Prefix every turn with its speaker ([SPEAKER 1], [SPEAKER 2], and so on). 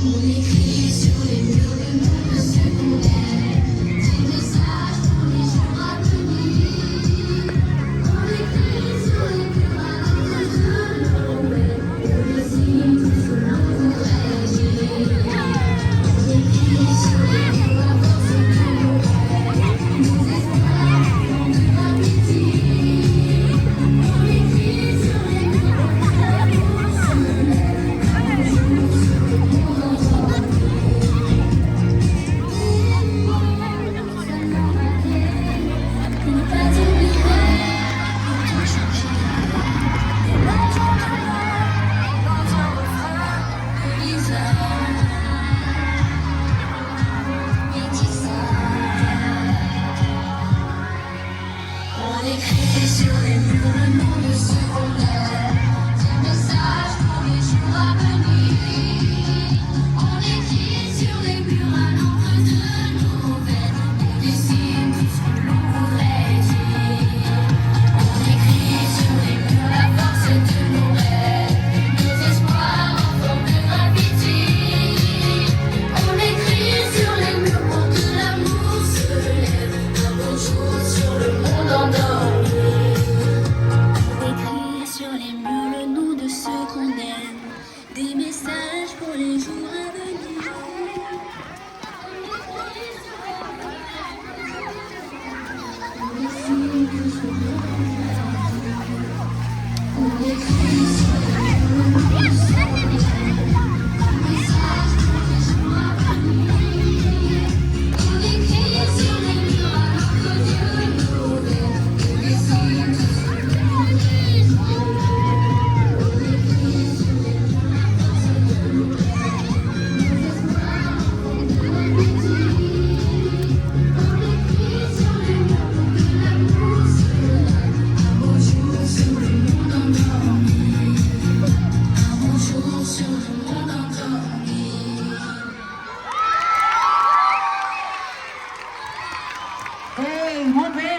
[SPEAKER 1] On écrit sur les murs le nom de ceux qu'on aime, des messages pour les jours à venir. On écrit sur les murs à notre Noël, on désigne tout ce qu'on voudrait dire. On écrit sur les murs la force de nos rêves, nos espoirs en de gravité. On écrit sur les murs pour que l'amour se lève, un jour sur le monde entier. On écrit sur les murs le nom de ce qu'on aime, des messages pour les jours à venir. On écrit sur les murs un nombre de nouvelles, on dessine tout ce que l'on voudrait dire. On écrit sur les murs la force de nos rêves, nos espoirs en forme de gravité. On écrit sur les murs pour que l'amour se lève, un beau jour sur le monde endormi. On écrit sur les murs le nom de ceux qu'on aime, des messages pour les jours